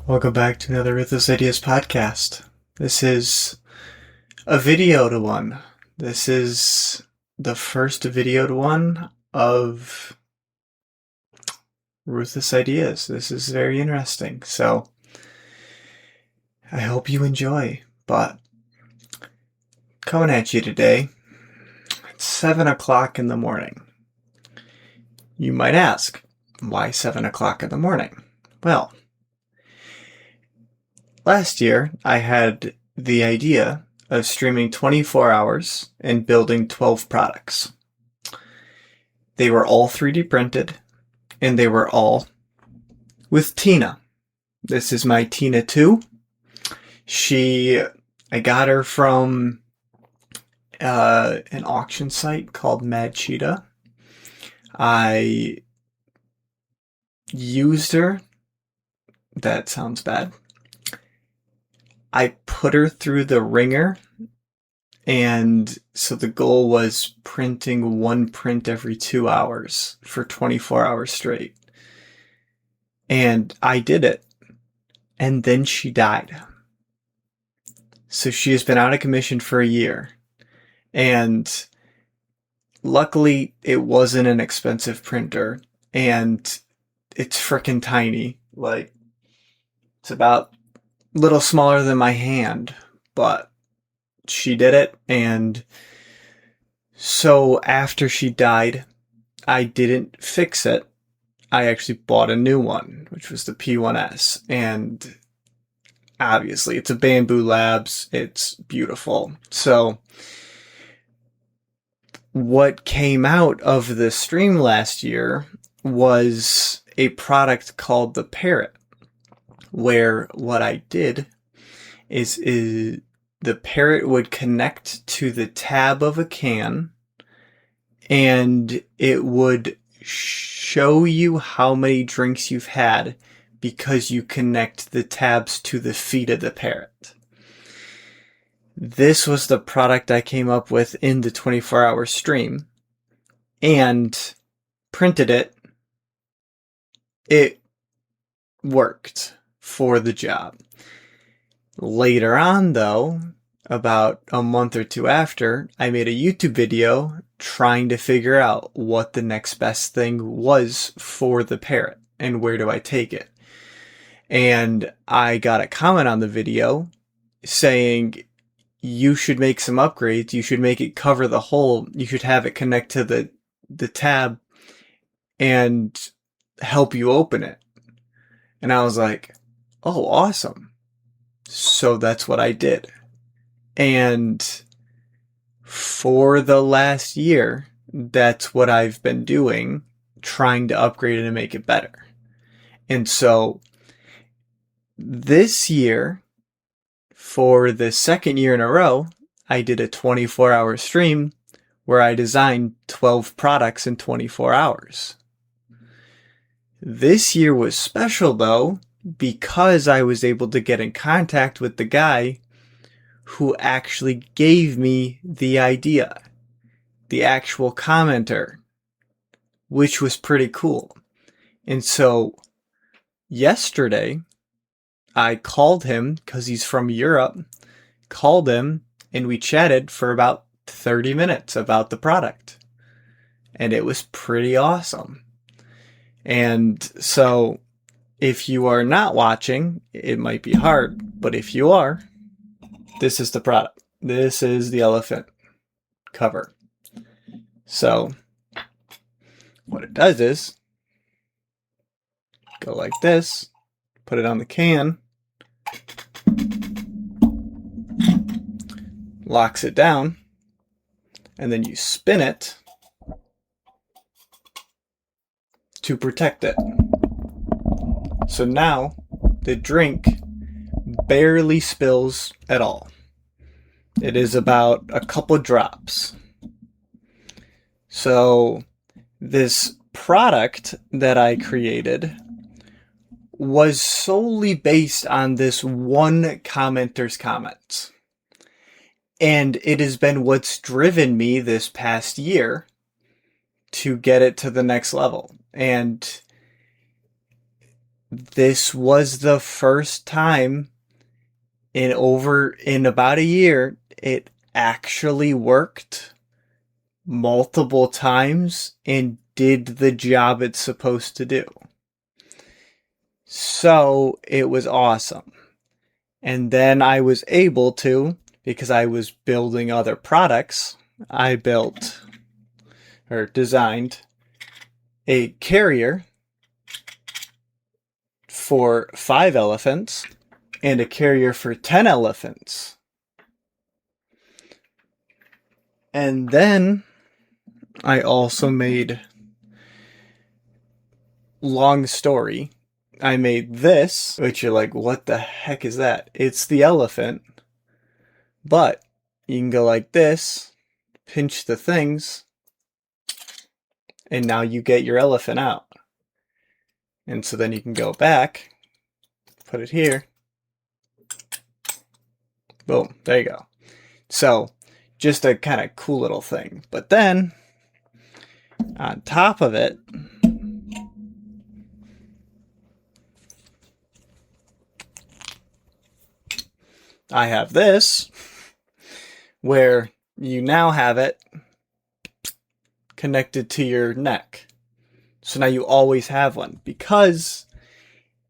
Welcome back to another Ruthless Ideas Podcast. This is a videoed one. This is the first videoed one of Ruthless Ideas. This is very interesting. So I hope you enjoy. But coming at you today, it's 7 o'clock in the morning. You might ask, why 7 o'clock in the morning? Well, last year, I had the idea of streaming 24 hours and building 12 products. They were all 3D printed, and they were all with Tina. This is my Tina 2. I got her from an auction site called Mad Cheetah. I used her. That sounds bad. I put her through the ringer, and so the goal was printing one print every 2 hours for 24 hours straight. And I did it. And then she died. So she has been out of commission for a year. And luckily, it wasn't an expensive printer. And it's frickin' tiny. Like, it's about a little smaller than my hand. But she did it. And so after she died, I didn't fix it. I actually bought a new one, which was the P1S. And obviously, it's a Bamboo Labs. It's beautiful. So what came out of the stream last year was a product called the Parrot, where what I did is the Parrot would connect to the tab of a can, and it would show you how many drinks you've had because you connect the tabs to the feet of the Parrot. This was the product I came up with in the 24-hour stream and printed it. It worked for the job. Later on, though, about a month or two after, I made a YouTube video trying to figure out what the next best thing was for the Parrot and where do I take it. And I got a comment on the video saying, you should make some upgrades. You should make it cover the hole. You should have it connect to the tab and help you open it. And I was like, oh, awesome. So that's what I did. And for the last year, that's what I've been doing, trying to upgrade it and make it better. And so this year, for the second year in a row, I did a 24-hour stream where I designed 12 products in 24 hours. This year was special, though, because I was able to get in contact with the guy who actually gave me the idea, the actual commenter, which was pretty cool. And so yesterday, I called him because he's from Europe, called him, and we chatted for about 30 minutes about the product. And it was pretty awesome. And so if you are not watching, it might be hard, but if you are, this is the product. This is the elephant cover. So what it does is go like this, put it on the can, locks it down, and then you spin it to protect it. So now the drink barely spills at all. It is about a couple drops. So this product that I created was solely based on this one commenter's comments. And it has been what's driven me this past year to get it to the next level. And this was the first time in about a year it actually worked multiple times and did the job it's supposed to do. So it was awesome. And then I was able to, because I was building other products, I built or designed a carrier for 5 elephants and a carrier for 10 elephants. And then I also made, long story, I made this, which you're like, what the heck is that? It's the elephant, but you can go like this, pinch the things, and now you get your elephant out. And so then you can go back, put it here, boom, there you go. So just a kind of cool little thing. But then on top of it, I have this, where you now have it connected to your neck. So now you always have one, because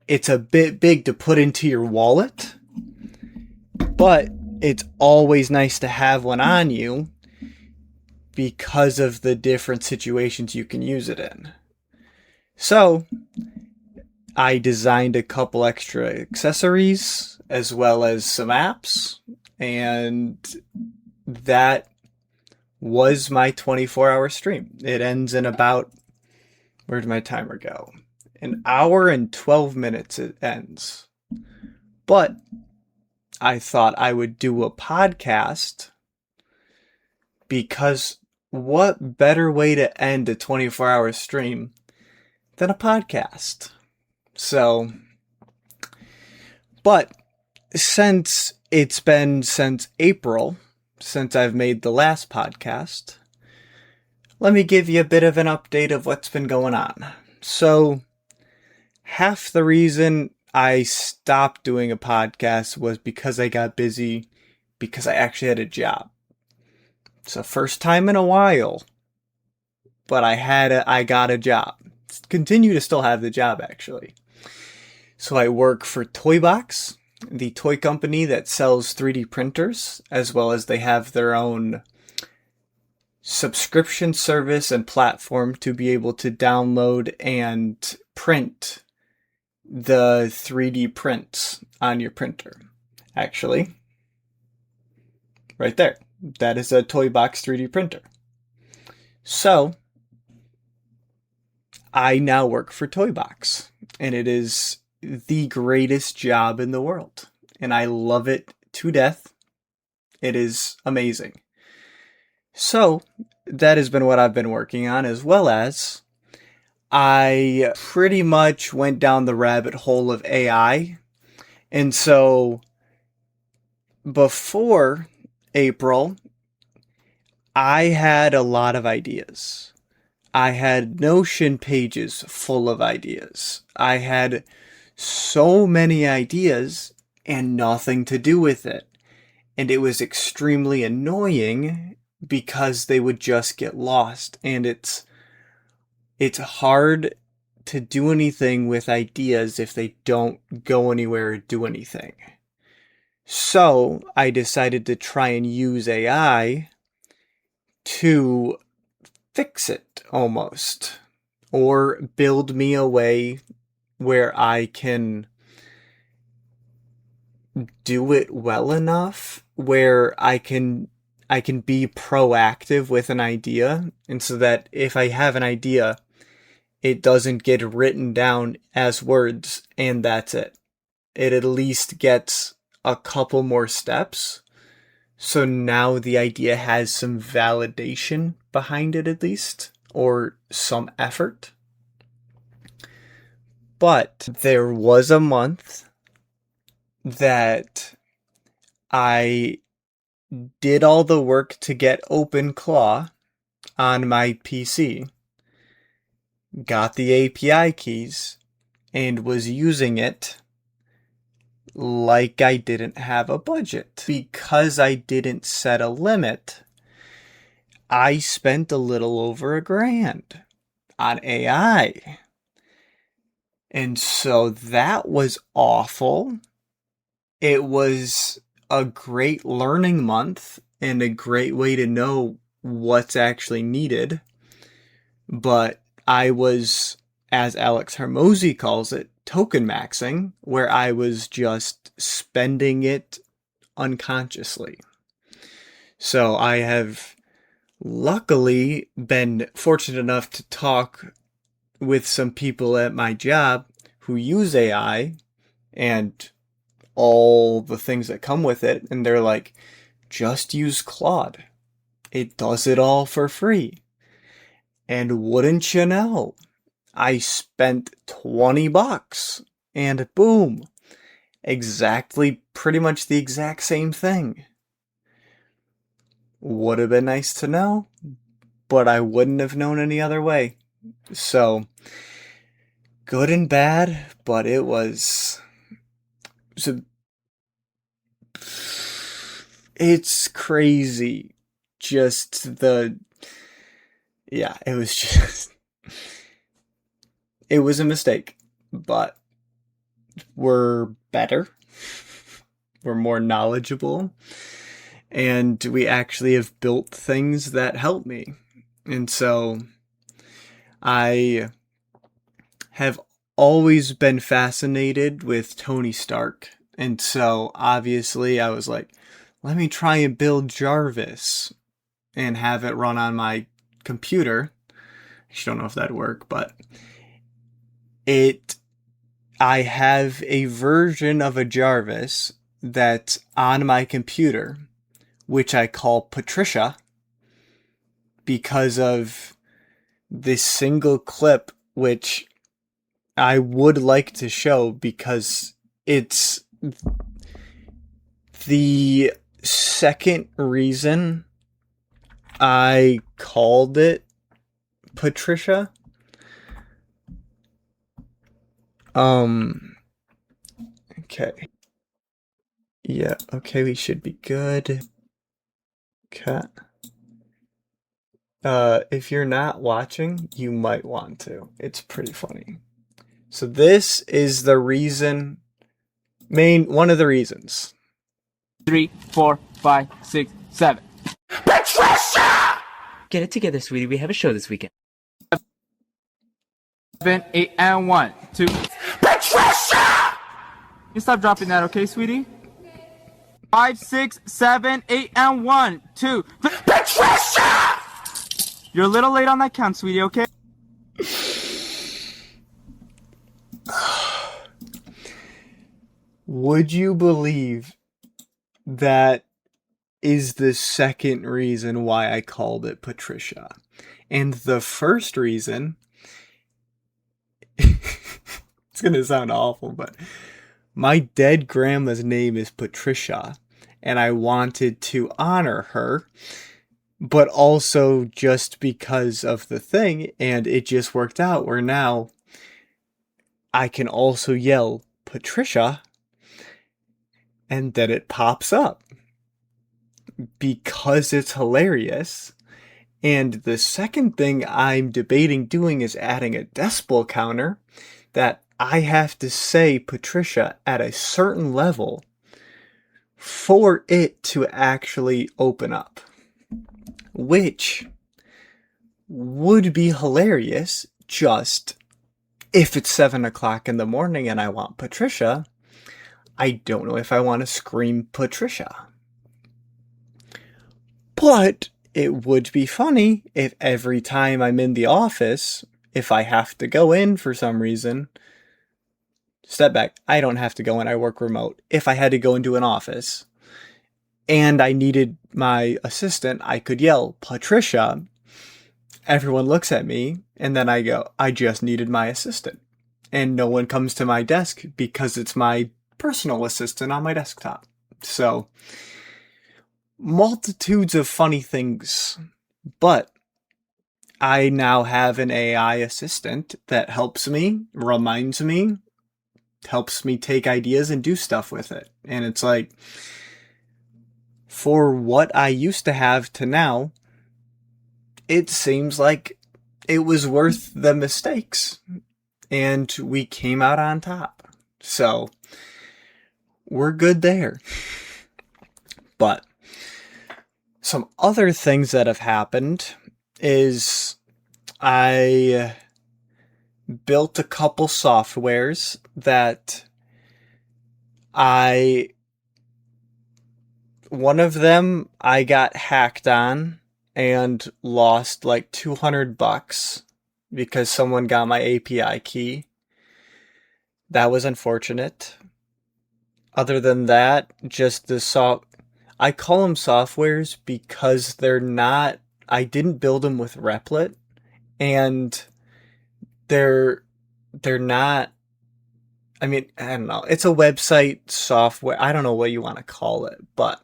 it's a bit big to put into your wallet, but it's always nice to have one on you because of the different situations you can use it in. So I designed a couple extra accessories as well as some apps, and that was my 24-hour stream. It ends in about, where'd my timer go? 1 hour and 12 minutes it ends. But I thought I would do a podcast, because what better way to end a 24-hour stream than a podcast? So, but since it's been since April, since I've made the last podcast, let me give you a bit of an update of what's been going on. So, half the reason I stopped doing a podcast was because I got busy, because I actually had a job. It's the first time in a while, but I got a job. Continue to still have the job, actually. So I work for Toybox, the toy company that sells 3D printers, as well as they have their own subscription service and platform to be able to download and print the 3D prints on your printer. Actually, right there. That is a Toybox 3D printer. So, I now work for Toybox, and it is the greatest job in the world, and I love it to death. It is amazing. So, that has been what I've been working on, as well as I pretty much went down the rabbit hole of AI. And so before April, I had a lot of ideas. I had Notion pages full of ideas. I had so many ideas and nothing to do with it. And it was extremely annoying because they would just get lost. And it's hard to do anything with ideas if they don't go anywhere or do anything. So I decided to try and use AI to fix it almost, or build me a way where I can do it well enough where I can be proactive with an idea, and so that if I have an idea, it doesn't get written down as words and that's it. It at least gets a couple more steps. So now the idea has some validation behind it at least, or some effort. But there was a month that I did all the work to get OpenClaw on my PC, got the API keys, and was using it like I didn't have a budget. Because I didn't set a limit, I spent a little over $1,000 on AI. And so that was awful. It was a great learning month and a great way to know what's actually needed. But I was, as Alex Hormozy calls it, token maxing, where I was just spending it unconsciously. So I have luckily been fortunate enough to talk with some people at my job who use AI and all the things that come with it, and they're like, just use Claude. It does it all for free. And wouldn't you know, I spent $20 and boom, exactly pretty much the exact same thing. Would have been nice to know, but I wouldn't have known any other way. So, good and bad, but it was... So, it's crazy. Just the... Yeah, it was just... It was a mistake, but we're better. We're more knowledgeable. And we actually have built things that help me. And so I have always been fascinated with Tony Stark. And so obviously I was like, let me try and build Jarvis and have it run on my computer. I don't know if that'd work, but I have a version of a Jarvis that's on my computer, which I call Patricia, because of this single clip, which I would like to show because it's the second reason I called it Patricia. Okay. Yeah, okay, we should be good. Cat. If you're not watching, you might want to. It's pretty funny. So this is the reason, one of the reasons. 3, 4, 5, 6, 7. Patricia! Get it together, sweetie. We have a show this weekend. 7, 8, and 1, 2. Patricia! You stop dropping that, okay, sweetie? 5, 6, 7, 8, and 1, 2. Patricia! You're a little late on that count, sweetie, okay? Would you believe that is the second reason why I called it Patricia? And the first reason, it's gonna sound awful, but my dead grandma's name is Patricia, and I wanted to honor her, but also just because of the thing, and it just worked out where now I can also yell Patricia, and then it pops up because it's hilarious. And the second thing I'm debating doing is adding a decibel counter that I have to say Patricia at a certain level for it to actually open up, which would be hilarious. Just if it's 7 o'clock in the morning and I want Patricia, I don't know if I want to scream Patricia. But it would be funny if every time I'm in the office, if I have to go in for some reason, step back, I don't have to go in, I work remote. If I had to go into an office and I needed my assistant, I could yell, Patricia. Everyone looks at me and then I go, I just needed my assistant. And no one comes to my desk because it's my personal assistant on my desktop. So, multitudes of funny things, but I now have an AI assistant that helps me, reminds me, helps me take ideas and do stuff with it. And it's like, for what I used to have to now, it seems like it was worth the mistakes. And we came out on top. So, we're good there. But some other things that have happened is I built a couple softwares that one of them I got hacked on and lost like $200 because someone got my API key. That was unfortunate. Other than that, just I call them softwares because I didn't build them with Replit, and they're not, I mean, I don't know. It's a website software. I don't know what you want to call it, but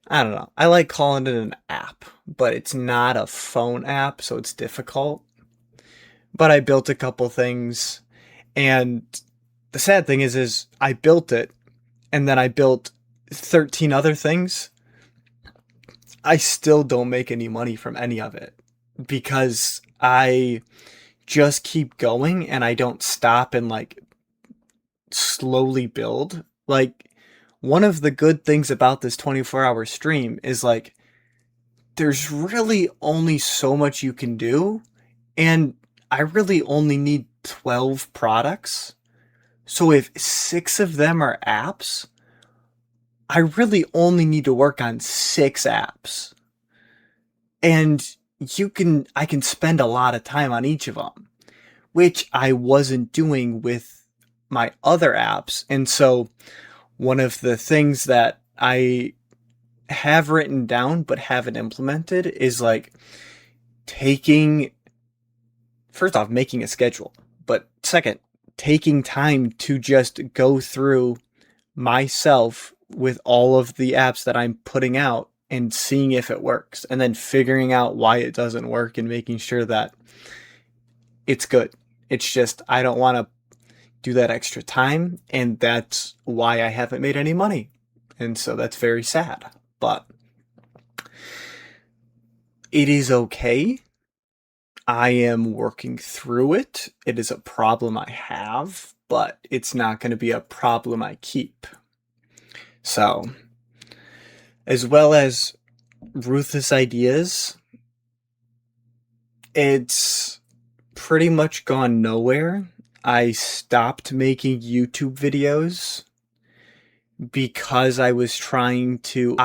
I don't know. I like calling it an app, but it's not a phone app, so it's difficult. But I built a couple things, and the sad thing is I built it, and then I built 13 other things. I still don't make any money from any of it because I just keep going and I don't stop and like slowly build. Like, one of the good things about this 24-hour stream is like there's really only so much you can do, and I really only need 12 products. So if 6 of them are apps, I really only need to work on 6 apps. And I can spend a lot of time on each of them, which I wasn't doing with my other apps. And so one of the things that I have written down but haven't implemented is like first off, making a schedule, but second, taking time to just go through myself with all of the apps that I'm putting out and seeing if it works, and then figuring out why it doesn't work and making sure that it's good. It's just, I don't want to do that extra time, and that's why I haven't made any money. And so that's very sad, but it is okay. I am working through it. It is a problem I have, but it's not going to be a problem I keep. So, as well as Ruthless Ideas, it's pretty much gone nowhere. I stopped making YouTube videos because I was trying to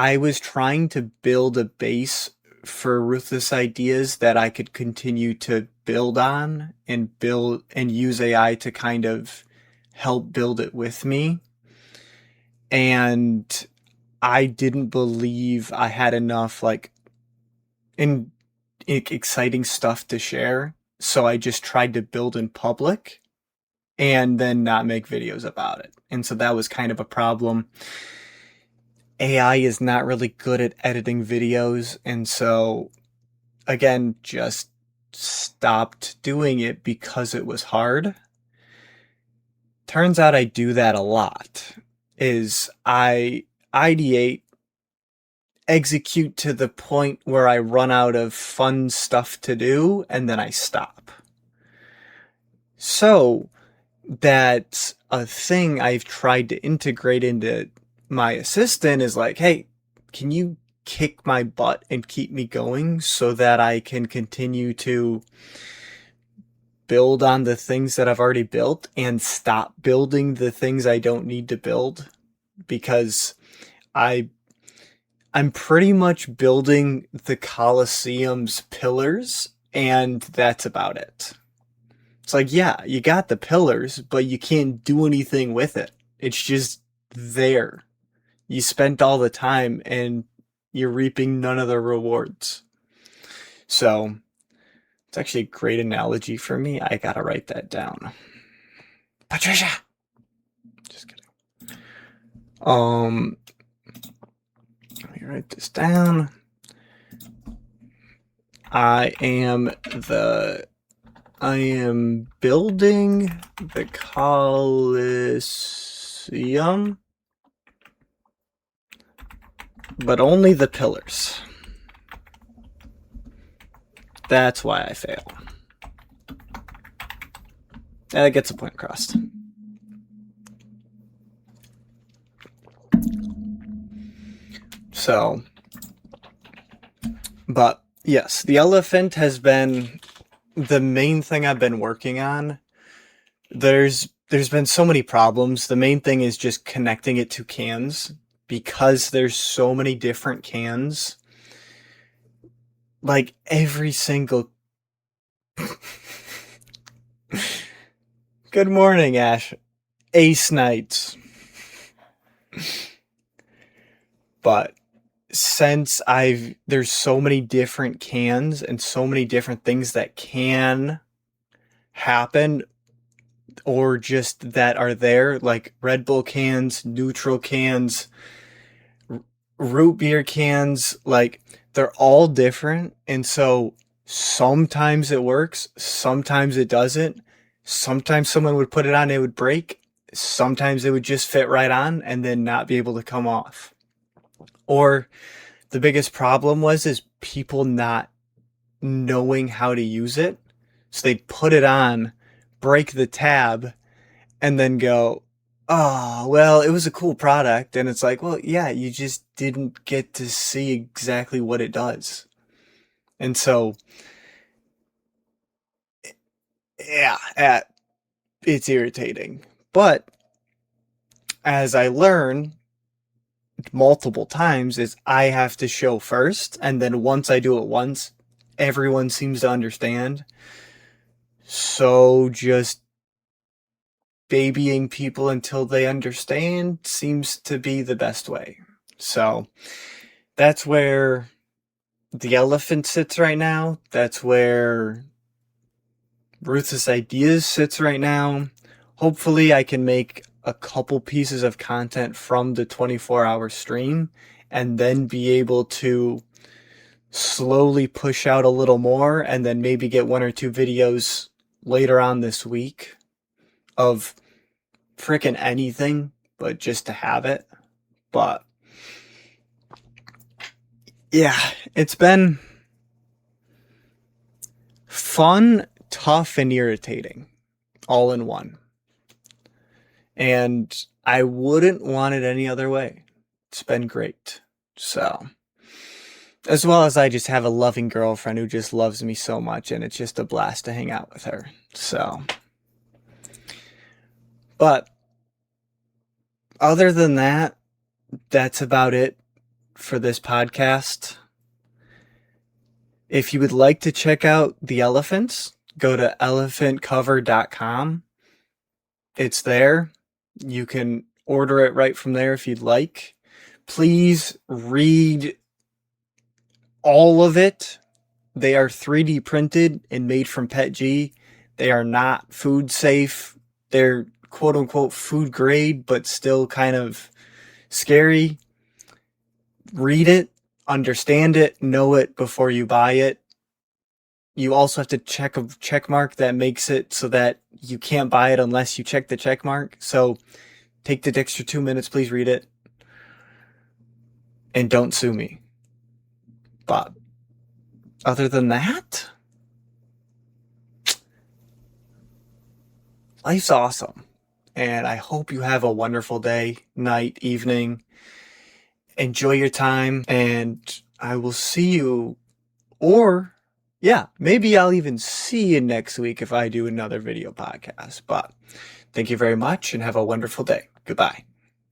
build a base for Ruthless Ideas that I could continue to build on and use AI to kind of help build it with me. And I didn't believe I had enough exciting stuff to share. So I just tried to build in public and then not make videos about it. And so that was kind of a problem. AI is not really good at editing videos, and so, again, just stopped doing it because it was hard. Turns out I do that a lot, is I ideate, execute to the point where I run out of fun stuff to do, and then I stop. So, that's a thing I've tried to integrate into my assistant is like, hey, can you kick my butt and keep me going so that I can continue to build on the things that I've already built and stop building the things I don't need to build? Because I'm pretty much building the Coliseum's pillars, and that's about it. It's like, yeah, you got the pillars, but you can't do anything with it. It's just there. You spent all the time and you're reaping none of the rewards. So it's actually a great analogy for me. I gotta write that down. Patricia! Just kidding. Let me write this down. I am building the Coliseum, but only the pillars. That's why I fail. That gets the point across. So, but yes, the elephant has been the main thing I've been working on. There's been so many problems. The main thing is just connecting it to cans, because there's so many different cans. Like every single Good morning, Ash. Ace Knights. But since there's so many different cans and so many different things that can happen or just that are there, like Red Bull cans, neutral cans, root beer cans, like they're all different. And so sometimes it works, sometimes it doesn't. Sometimes someone would put it on, it would break. Sometimes it would just fit right on and then not be able to come off. Or the biggest problem is people not knowing how to use it. So they'd put it on, break the tab, and then go, oh, well, it was a cool product. And it's like, well, yeah, you just didn't get to see exactly what it does. And so, yeah, it's irritating. But as I learn multiple times is I have to show first, and then once I do it once, everyone seems to understand. So just babying people until they understand seems to be the best way. So that's where the elephant sits right now. That's where Ruthless Ideas sits right now. Hopefully I can make a couple pieces of content from the 24-hour stream and then be able to slowly push out a little more, and then maybe get 1 or 2 videos later on this week of freaking anything, but just to have it. But yeah, it's been fun, tough, and irritating all in one. And I wouldn't want it any other way. It's been great. So, as well as I just have a loving girlfriend who just loves me so much, and it's just a blast to hang out with her. So, but other than that, that's about it for this podcast. If you would like to check out the elephants, go to elephantcover.com. It's there. You can order it right from there if you'd like. Please read all of it. They are 3D printed and made from PETG. They are not food safe. They're quote unquote food grade, but still kind of scary. Read it, understand it, know it before you buy it. You also have to check a check mark that makes it so that you can't buy it unless you check the check mark. So take the extra 2 minutes, please read it. And don't sue me. But other than that, life's awesome. And I hope you have a wonderful day, night, evening. Enjoy your time, and I will see you, or yeah, maybe I'll even see you next week if I do another video podcast. But thank you very much and have a wonderful day. Goodbye.